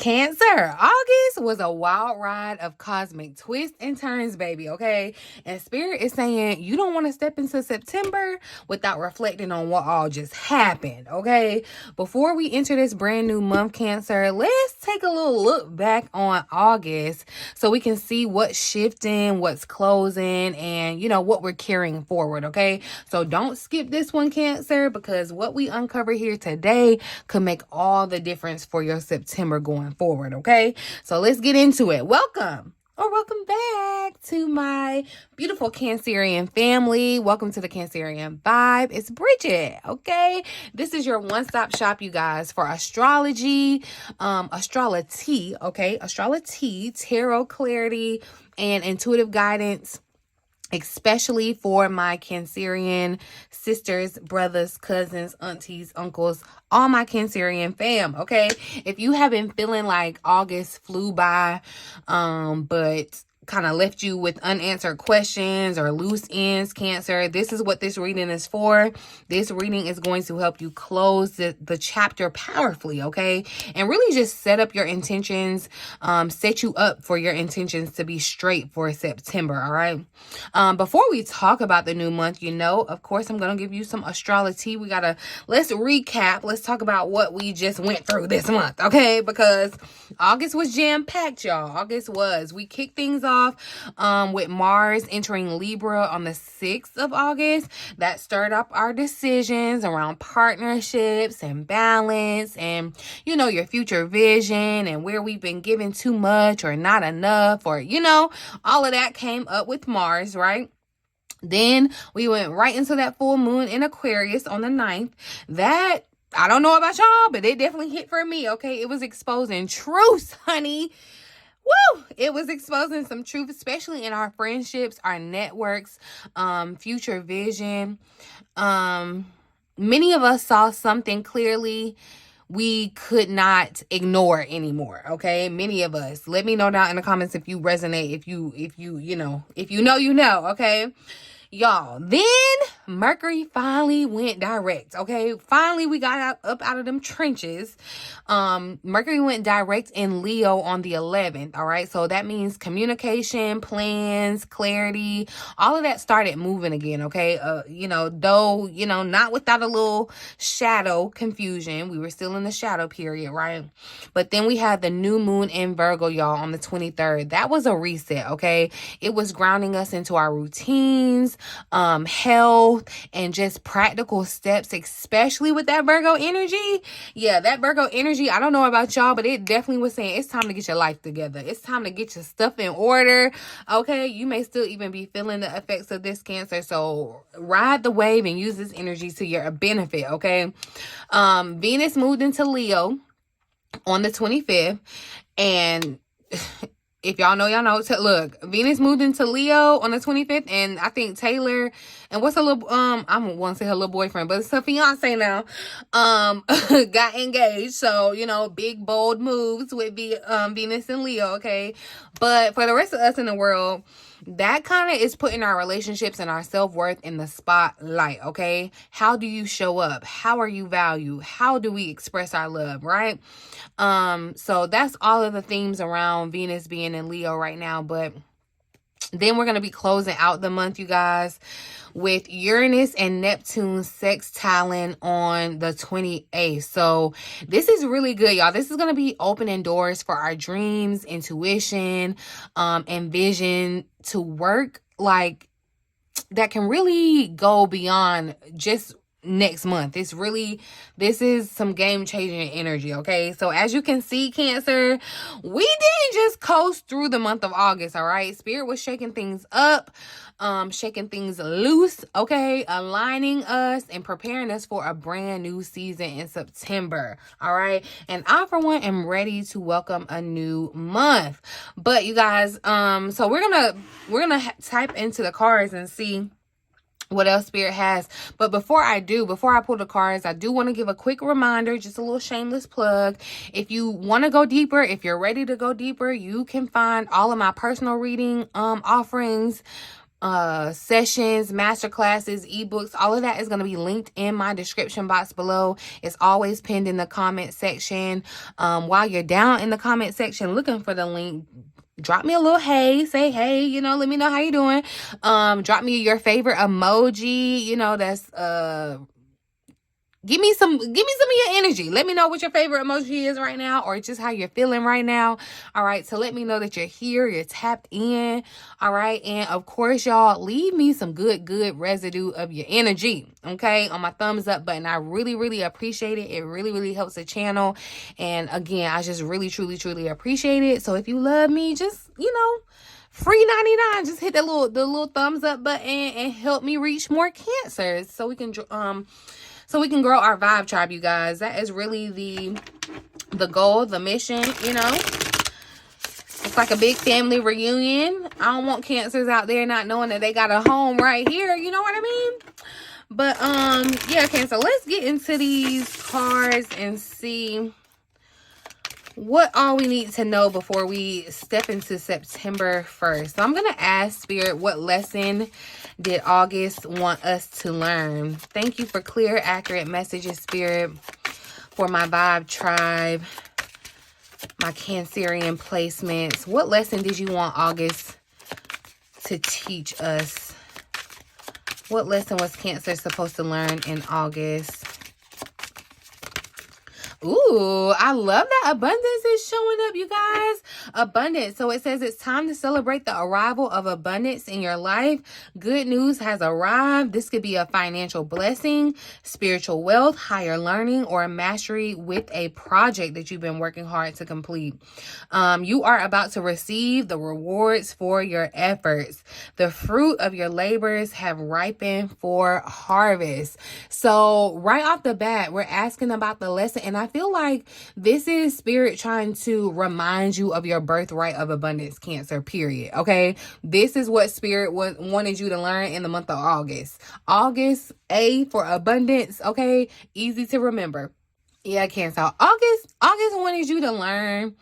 Cancer, August was a wild ride of cosmic twists and turns, baby, okay? And Spirit is saying you don't want to step into September without reflecting on what all just happened, okay? Before we enter this brand new month, Cancer, let's take a little look back on August so we can see what's shifting, what's closing, and, what we're carrying forward, okay? So don't skip this one, Cancer, because what we uncover here today could make all the difference for your September going forward, okay? So let's get into it. Welcome back to my beautiful Cancerian family. Welcome to the Cancerian Vibe. It's Bridget, okay? This is your one-stop shop, you guys, for astrology, Astrolo-Tea, okay? Astrolo-Tea, tarot clarity, and intuitive guidance, especially for my Cancerian sisters, brothers, cousins, aunties, uncles, all my Cancerian fam, okay? If you have been feeling like August flew by, but kind of left you with unanswered questions or loose ends, Cancer, this is what this reading is for. This reading is going to help you close the chapter powerfully, okay? And really just set up your intentions, set you up for your intentions to be straight for September, all right? Before we talk about the new month, of course, I'm going to give you some astrology. Let's recap. Let's talk about what we just went through this month, okay? Because August was jam-packed, y'all. We kicked things off with Mars entering Libra on the 6th of August. That stirred up our decisions around partnerships and balance and, your future vision and where we've been given too much or not enough or, all of that came up with Mars, right? Then we went right into that full moon in Aquarius on the 9th. That, I don't know about y'all, but it definitely hit for me, okay? It was exposing truths, honey. Woo! It was exposing some truth, especially in our friendships, our networks, future vision. Many of us saw something clearly we could not ignore anymore, okay? Many of us. Let me know down in the comments if you resonate, if you know, okay? Y'all, then Mercury finally went direct, okay? Finally, we got up out of them trenches. Mercury went direct in Leo on the 11th, all right? So that means communication, plans, clarity, all of that started moving again, okay? Though, not without a little shadow confusion. We were still in the shadow period, right? But then we had the new moon in Virgo, y'all, on the 23rd. That was a reset, okay? It was grounding us into our routines, health, and just practical steps, especially with that Virgo energy. Yeah, that Virgo energy, I don't know about y'all, but it definitely was saying it's time to get your life together. It's time to get your stuff in order, okay? You may still even be feeling the effects of this, Cancer, so ride the wave and use this energy to your benefit, okay? Venus moved into Leo on the 25th, and if y'all know, y'all know. Look, Venus moved into Leo on the 25th, and I think Taylor and what's her little I don't want to say her little boyfriend, but it's her fiance now, got engaged. So, big bold moves with Venus and Leo, okay? But for the rest of us in the world, that kind of is putting our relationships and our self-worth in the spotlight, okay? How do you show up? How are you valued? How do we express our love, right? So that's all of the themes around Venus being in Leo right now. But then we're going to be closing out the month, you guys, with Uranus and Neptune sextiling on the 28th. So this is really good, y'all. This is going to be opening doors for our dreams, intuition, and vision to work like that can really go beyond just next month. This is some game-changing energy, okay? So as you can see, Cancer, we didn't just coast through the month of August, all right? Spirit was shaking things up, shaking things loose, okay? Aligning us and preparing us for a brand new season in September, all right? And I, for one, am ready to welcome a new month. But you guys, so we're gonna type into the cards and see what else Spirit has. But before I pull the cards, I do want to give a quick reminder, just a little shameless plug. If you want to go deeper, if you're ready to go deeper, you can find all of my personal reading offerings sessions, masterclasses, ebooks, all of that is going to be linked in my description box below. It's always pinned in the comment section. While you're down in the comment section looking for the link, drop me a little hey, say hey, you know, let me know how you doing. Drop me your favorite emoji, you know, that's give me some of your energy. Let me know what your favorite emoji is right now, or just how you're feeling right now. All right, so let me know that you're here, you're tapped in. All right, and of course, y'all, leave me some good residue of your energy, okay, on my thumbs up button. I really appreciate it. It really helps the channel. And again, I just really truly appreciate it. So if you love me, just, you know, free 99, just hit the little thumbs up button and help me reach more Cancers so we can grow our vibe tribe, you guys. That is really the goal, the mission, you know. It's like a big family reunion. I don't want Cancers out there not knowing that they got a home right here, you know what I mean? But yeah, okay, so let's get into these cards and see what all we need to know before we step into September 1st. So I'm going to ask Spirit, what lesson did August want us to learn? Thank you for clear, accurate messages, Spirit, for my vibe tribe, my Cancerian placements. What lesson did you want August to teach us? What lesson was Cancer supposed to learn in August? Ooh, I love that abundance is showing up, you guys. Abundance. So it says it's time to celebrate the arrival of abundance in your life. Good news has arrived. This could be a financial blessing, spiritual wealth, higher learning, or a mastery with a project that you've been working hard to complete. You are about to receive the rewards for your efforts. The fruit of your labors have ripened for harvest. So right off the bat, we're asking about the lesson, and I feel like this is Spirit trying to remind you of your birthright of abundance, Cancer, period. Okay, this is what Spirit wanted you to learn in the month of August. August, A for abundance. Okay, easy to remember. Yeah, Cancer. August wanted you to learn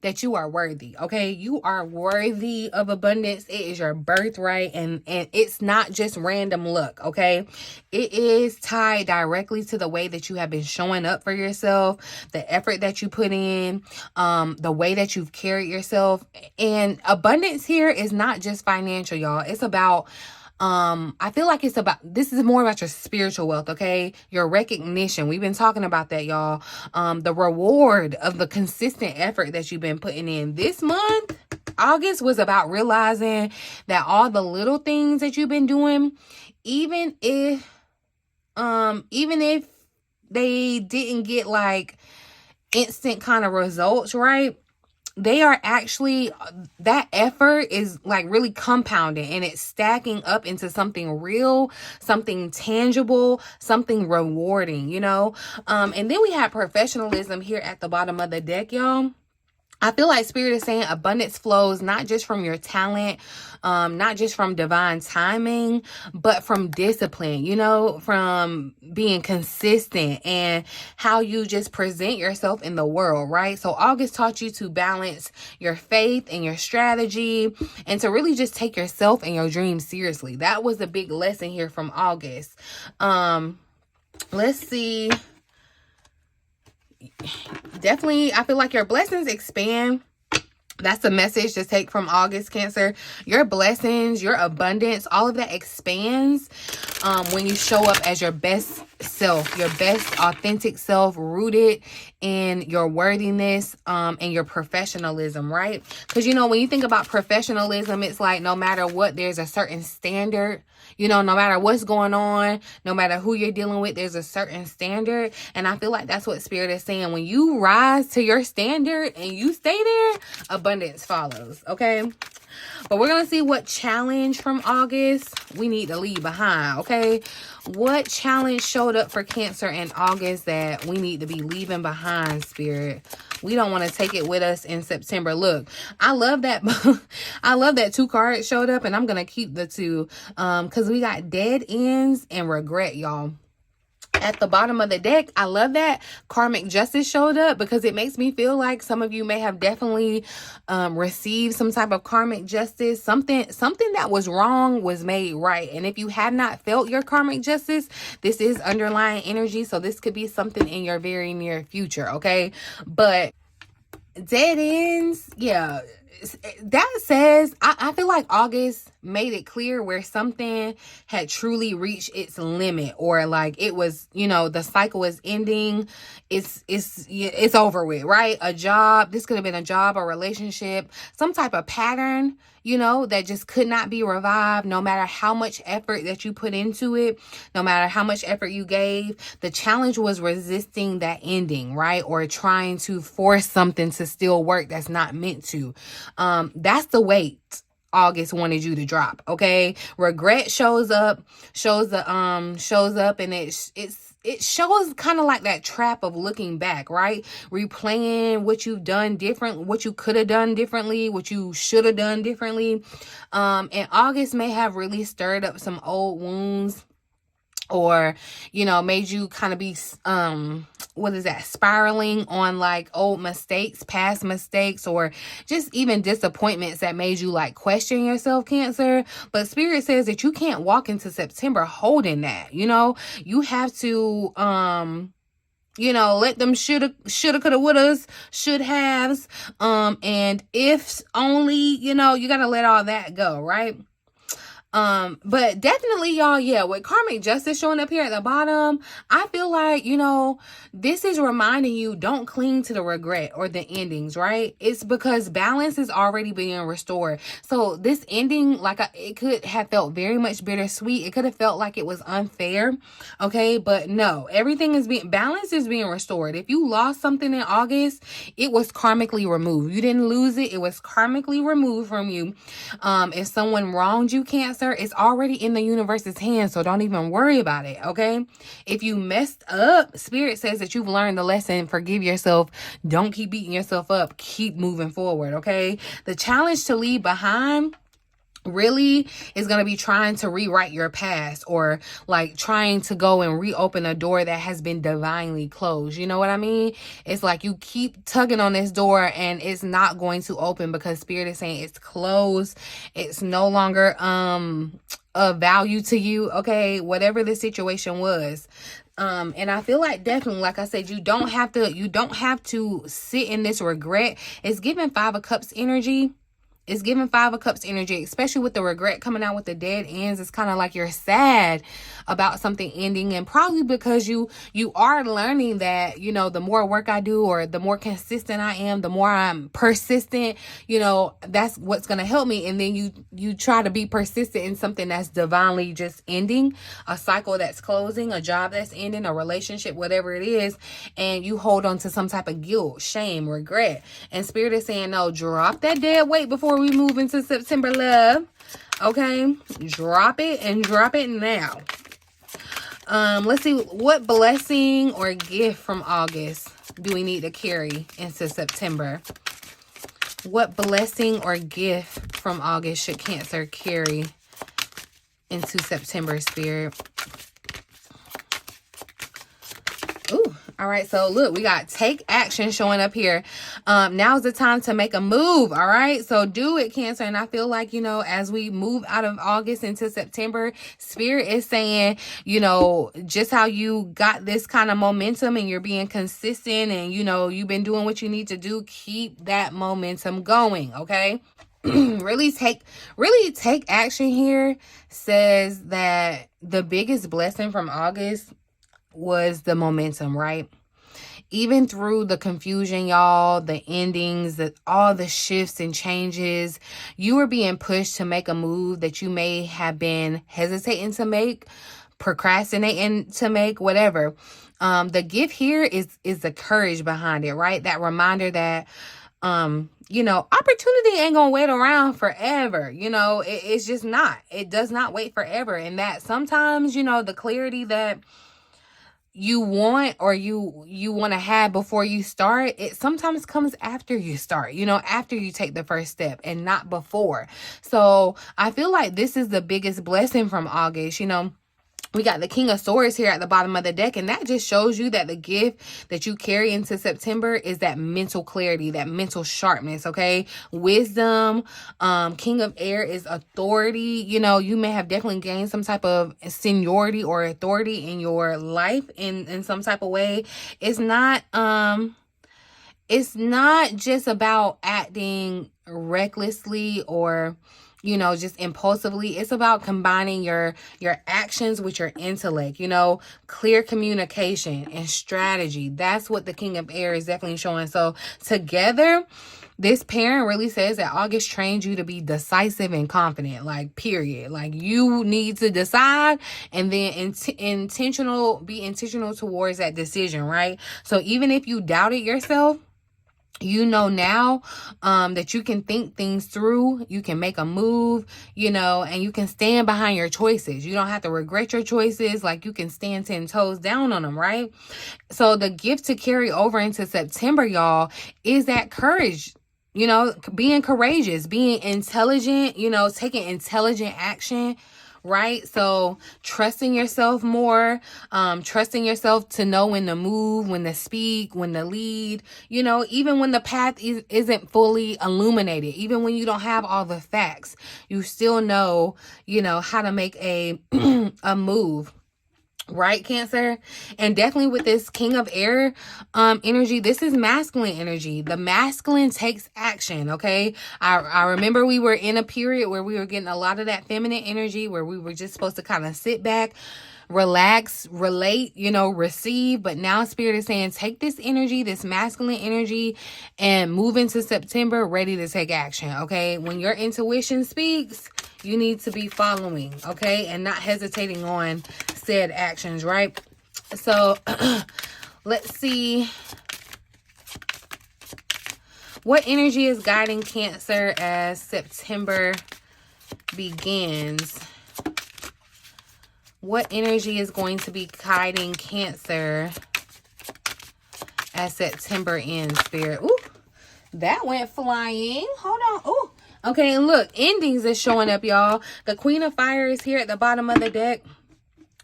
that you are worthy, okay? You are worthy of abundance. It is your birthright, and it's not just random luck, okay? It is tied directly to the way that you have been showing up for yourself, the effort that you put in, the way that you've carried yourself. And abundance here is not just financial, y'all. It's about I feel like this is more about your spiritual wealth, okay? Your recognition. We've been talking about that, y'all. The reward of the consistent effort that you've been putting in. This month, August, was about realizing that all the little things that you've been doing, even if they didn't get like instant kind of results, right? They are actually, that effort is like really compounding, and it's stacking up into something real, something tangible, something rewarding, you know? And then we have professionalism here at the bottom of the deck, y'all. I feel like Spirit is saying abundance flows not just from your talent, not just from divine timing, but from discipline, you know, from being consistent and how you just present yourself in the world, right? So August taught you to balance your faith and your strategy, and to really just take yourself and your dreams seriously. That was a big lesson here from August. Let's see. Definitely, I feel like your blessings expand. That's the message to take from August, Cancer. Your blessings, your abundance, all of that expands when you show up as your best self, your best authentic self, rooted in your worthiness and your professionalism, right? Because, you know, when you think about professionalism, it's like no matter what, there's a certain standard. You know, no matter what's going on, no matter who you're dealing with, there's a certain standard. And I feel like that's what Spirit is saying. When you rise to your standard and you stay there, abundance follows, okay? But we're going to see what challenge from August we need to leave behind, okay? What challenge showed up for Cancer in August that we need to be leaving behind, Spirit? We don't want to take it with us in September. Look, I love that. I love that 2 cards showed up, and I'm going to keep the 2 because we got dead ends and regret, y'all. at the bottom of the deck, I love that karmic justice showed up, because it makes me feel like some of you may have definitely received some type of karmic justice. Something that was wrong was made right. And if you have not felt your karmic justice, this is underlying energy, so this could be something in your very near future, okay? But dead ends, yeah, that says I feel like August made it clear where something had truly reached its limit, or like it was, the cycle is ending. It's over with, right? A job, this could have been a job, a relationship, some type of pattern, that just could not be revived, no matter how much effort that you put into it, no matter how much effort you gave. The challenge was resisting that ending, right? Or trying to force something to still work that's not meant to. That's the weight August wanted you to drop, okay? Regret shows up, and it shows kind of like that trap of looking back, right? Replaying what you've done different, what you could have done differently, what you should have done differently. And August may have really stirred up some old wounds, or made you kind of be spiraling on like old mistakes, past mistakes, or just even disappointments that made you like question yourself, Cancer. But Spirit says that you can't walk into September holding that. You have to let them shoulda, coulda, wouldas, should haves, and ifs only, you gotta let all that go, right? But definitely, y'all, yeah, with karmic justice showing up here at the bottom, I feel like, this is reminding you, don't cling to the regret or the endings, right? It's because balance is already being restored. So this ending, it could have felt very much bittersweet. It could have felt like it was unfair, okay? But no, balance is being restored. If you lost something in August, it was karmically removed. You didn't lose it. It was karmically removed from you. If someone wronged you, Cancer, it's already in the universe's hands, so don't even worry about it, okay? If you messed up, Spirit says that you've learned the lesson. Forgive yourself. Don't keep beating yourself up. Keep moving forward, okay? The challenge to leave behind really is going to be trying to rewrite your past, or like trying to go and reopen a door that has been divinely closed. You know what I mean? It's like you keep tugging on this door and it's not going to open because Spirit is saying it's closed. It's no longer of value to you, okay? Whatever the situation was. And I feel like definitely, like I said, you don't have to sit in this regret. It's giving 5 of Cups energy. It's giving 5 of Cups energy, especially with the regret coming out with the dead ends. It's kind of like you're sad about something ending, and probably because you are learning that, the more work I do, or the more consistent I am, the more I'm persistent, that's what's going to help me. And then you try to be persistent in something that's divinely just ending, a cycle that's closing, a job that's ending, a relationship, whatever it is, and you hold on to some type of guilt, shame, regret. And Spirit is saying, no, drop that dead weight before we move into September, love. Okay, drop it, and drop it now. Let's see, what blessing or gift from August do we need to carry into September? What blessing or gift from August should Cancer carry into September, Spirit? Ooh, all right. So look, we got take action showing up here. Now's the time to make a move. All right. So do it, Cancer. And I feel like, as we move out of August into September, Spirit is saying, just how you got this kind of momentum and you're being consistent and, you've been doing what you need to do. Keep that momentum going. Okay. really take action here says that the biggest blessing from August was the momentum, right? Even through the confusion, y'all, the endings, all the shifts and changes, you were being pushed to make a move that you may have been hesitating to make, procrastinating to make, whatever. The gift here is the courage behind it, right? That reminder that opportunity ain't gonna wait around forever. It's just not. It does not wait forever. And that sometimes, the clarity that you want, or you want to have before you start, it sometimes comes after you start, after you take the first step, and not before. So I feel like this is the biggest blessing from August. We got the King of Swords here at the bottom of the deck, and that just shows you that the gift that you carry into September is that mental clarity, that mental sharpness, okay? Wisdom. King of Air is authority. You know, you may have definitely gained some type of seniority or authority in your life in some type of way. It's not just about acting recklessly or, you know, just impulsively. It's about combining your actions with your intellect, you know, clear communication and strategy. That's what the King of Air is definitely showing. So together, this pairing really says that August trained you to be decisive and confident, like, period. Like, you need to decide and then be intentional towards that decision, right? So even if you doubted yourself, you know now that you can think things through, you can make a move, you know, and you can stand behind your choices. You don't have to regret your choices. Like, you can stand 10 toes down on them, right? So the gift to carry over into September, y'all, is that courage. You know, being courageous, being intelligent, you know, taking intelligent action, right? So trusting yourself more, trusting yourself to know when to move, when to speak, when to lead, you know, even when the path isn't fully illuminated, even when you don't have all the facts, you still know, you know, how to make a a move. Right, Cancer? And definitely with this King of Air energy, this is masculine energy. The masculine takes action, okay? I remember we were in a period where we were getting a lot of that feminine energy, where we were just supposed to kind of sit back, relax, relate, you know, receive. But now Spirit is saying, take this energy, this masculine energy, and move into September ready to take action, okay? When your intuition speaks, you need to be following, okay? And not hesitating on said actions, right? So let's see. What energy is guiding Cancer as September begins? What energy is going to be guiding Cancer as September ends, Spirit? Ooh, that went flying. Hold on. Ooh. Okay, and look, endings is showing up, y'all. The Queen of Fire is here at the bottom of the deck.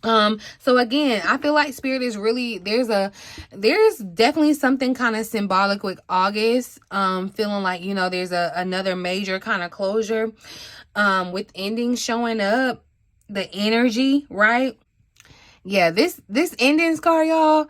So again, I feel like Spirit is really, there's definitely something kind of symbolic with August, feeling like, you know, there's another major kind of closure, with endings showing up, the energy, right? Yeah, this ending scar, y'all,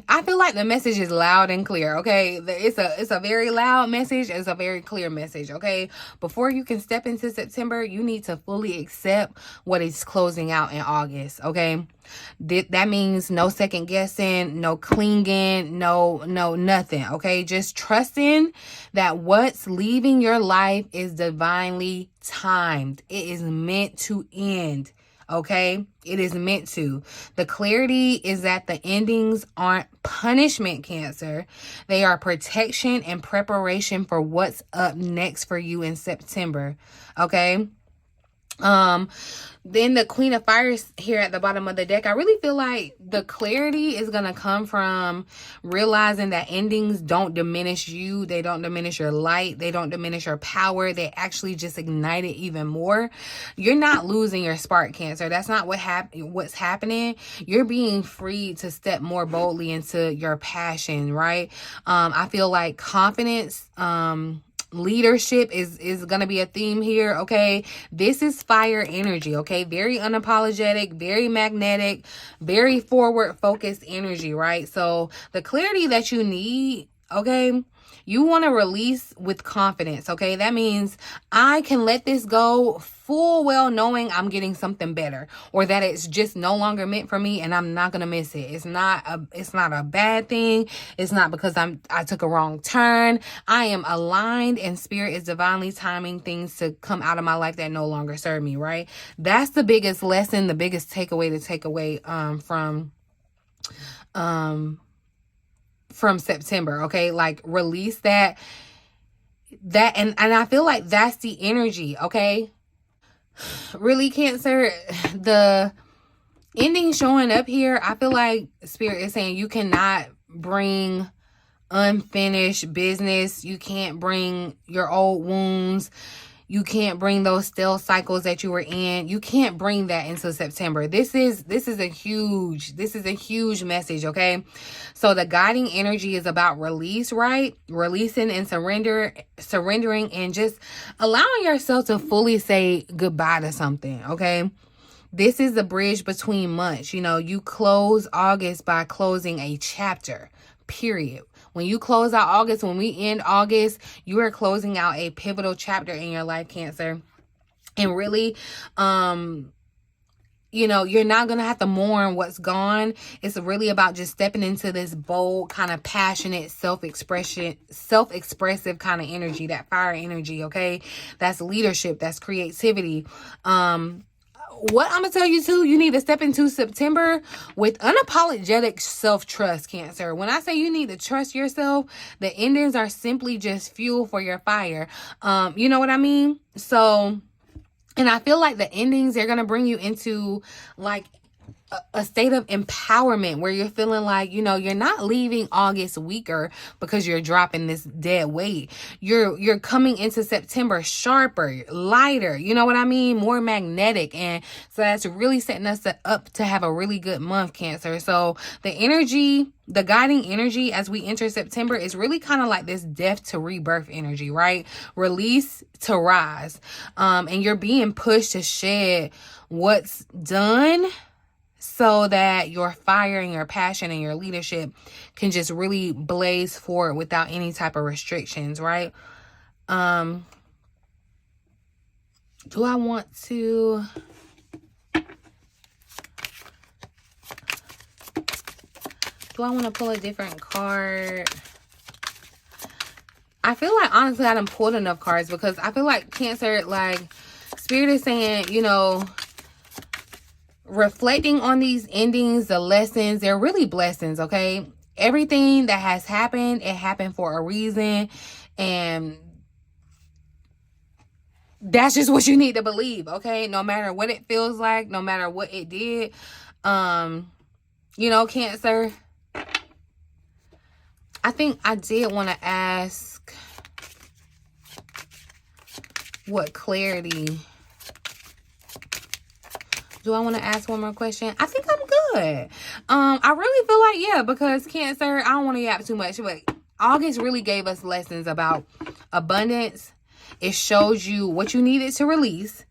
I feel like the message is loud and clear, okay? It's a very loud message. It's a very clear message, okay? Before you can step into September, you need to fully accept what is closing out in August, okay? That means no second guessing, no clinging, no nothing, okay? Just trusting that what's leaving your life is divinely timed. It is meant to end. Okay, it is meant to. The clarity is that the endings aren't punishment, Cancer. They are protection and preparation for what's up next for you in September. Okay. Then the Queen of Fire is here at the bottom of the deck. I really feel like the clarity is going to come from realizing that endings don't diminish you. They don't diminish your light. They don't diminish your power. They actually just ignite it even more. You're not losing your spark, Cancer. That's not what's happening. You're being free to step more boldly into your passion, right? I feel like confidence, leadership is gonna be a theme here, okay? This is fire energy, okay? Very unapologetic, very magnetic, very forward focused energy, right? So the clarity that you need, okay, you want to release with confidence, okay? That means I can let this go full well knowing I'm getting something better, or that it's just no longer meant for me and I'm not going to miss it. It's not a bad thing. It's not because I took a wrong turn. I am aligned and Spirit is divinely timing things to come out of my life that no longer serve me, right? That's the biggest lesson, the biggest takeaway to take away from September, okay? Like, release that and I feel like that's the energy, okay? Really, Cancer, the ending showing up here, I feel like Spirit is saying you cannot bring unfinished business. You can't bring your old wounds. You can't bring those stale cycles that you were in. You can't bring that into September. This is a huge message, okay? So the guiding energy is about release, right? Releasing and surrendering and just allowing yourself to fully say goodbye to something, okay? This is the bridge between months. You know, you close August by closing a chapter, period. When you close out August, when we end August, you are closing out a pivotal chapter in your life, Cancer. And really, you know, you're not going to have to mourn what's gone. It's really about just stepping into this bold, kind of passionate, self-expressive kind of energy, that fire energy, okay? That's leadership, that's creativity. What I'm going to tell you too, you need to step into September with unapologetic self-trust, Cancer. When I say you need to trust yourself, the endings are simply just fuel for your fire. You know what I mean? So, and I feel like the endings, they're going to bring you into like a state of empowerment where you're feeling like, you know, you're not leaving August weaker because you're dropping this dead weight. You're coming into September sharper, lighter, you know what I mean? More magnetic. And so that's really setting us up to have a really good month, Cancer. So the energy, the guiding energy as we enter September is really kind of like this death to rebirth energy, right? Release to rise. And you're being pushed to shed what's done, so that your fire and your passion and your leadership can just really blaze forward without any type of restrictions, right? Do I want to... Do I want to pull a different card? I feel like, honestly, I done pulled enough cards because I feel like Cancer, like, Spirit is saying, you know, reflecting on these endings, the lessons, they're really blessings, okay? Everything that has happened, it happened for a reason. And that's just what you need to believe, okay? No matter what it feels like, no matter what it did. You know, Cancer, I think I did want to ask what clarity... Do I want to ask one more question? I think I'm good. I really feel like, yeah, because Cancer, I don't want to yap too much, but August really gave us lessons about abundance. It shows you what you needed to release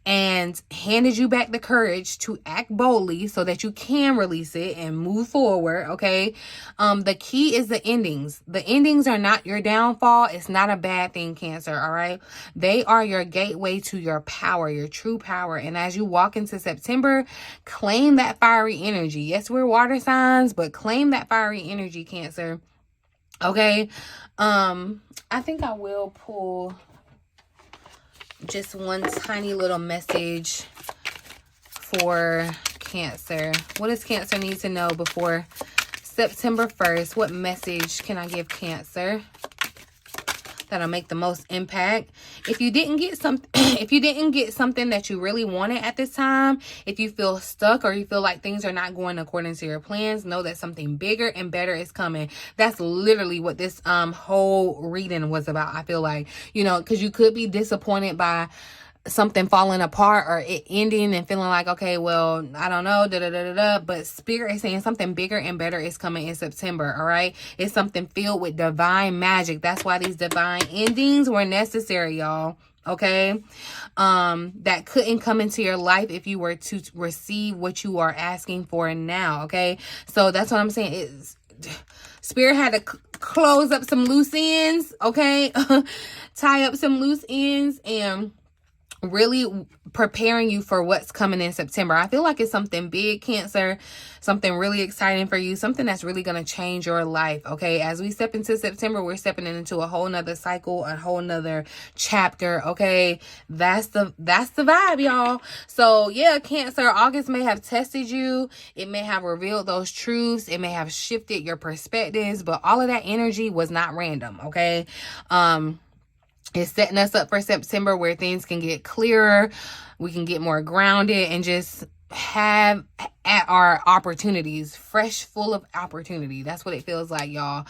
and handed you back the courage to act boldly so that you can release it and move forward, okay? The key is the endings. The endings are not your downfall. It's not a bad thing, Cancer, all right? They are your gateway to your power, your true power. And as you walk into September, claim that fiery energy. Yes, we're water signs, but claim that fiery energy, Cancer, okay? I think I will pull just one tiny little message for Cancer. What does Cancer need to know before September 1st? What message can I give Cancer that'll make the most impact? If you didn't get something, if you didn't get something that you really wanted at this time, if you feel stuck or you feel like things are not going according to your plans, know that something bigger and better is coming. That's literally what this whole reading was about. I feel like, you know, because you could be disappointed by something falling apart or it ending and feeling like, okay, well, I don't know, but Spirit is saying something bigger and better is coming in September, all right? It's something filled with divine magic. That's why these divine endings were necessary, y'all, okay? That couldn't come into your life if you were to receive what you are asking for now, okay? So that's what I'm saying is Spirit had to close up some loose ends, okay? Tie up some loose ends and really preparing you for what's coming in September. I feel like it's something big, Cancer, something really exciting for you, something that's really going to change your life, okay? As we step into September, we're stepping into a whole nother cycle, a whole nother chapter, okay? That's the vibe, y'all. So yeah, Cancer, August may have tested you. It may have revealed those truths. It may have shifted your perspectives, but all of that energy was not random, okay? It's setting us up for September where things can get clearer. We can get more grounded and just have at our opportunities, fresh, full of opportunity. That's what it feels like, y'all.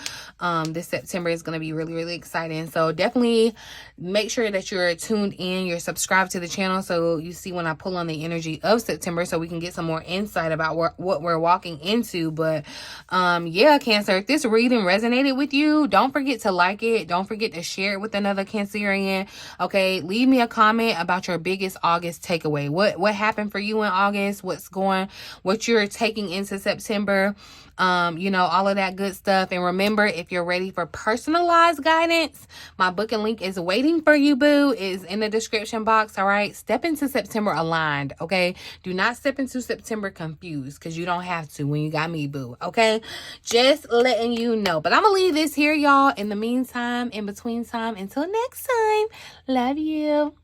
This September is going to be really, really exciting. So definitely make sure that you're tuned in, you're subscribed to the channel, so you see when I pull on the energy of September, so we can get some more insight about what we're walking into. But yeah, Cancer, if this reading resonated with you, don't forget to like it. Don't forget to share it with another Cancerian. Okay, leave me a comment about your biggest August takeaway. What happened for you in August? What you're taking into September, you know, all of that good stuff. And remember, if you're ready for personalized guidance, my booking link is waiting for you, boo. Is in the description box. All right, step into September aligned. Okay, do not step into September confused, because you don't have to when you got me, boo. Okay, just letting you know. But I'm gonna leave this here, y'all. In the meantime, in between time, until next time, love you.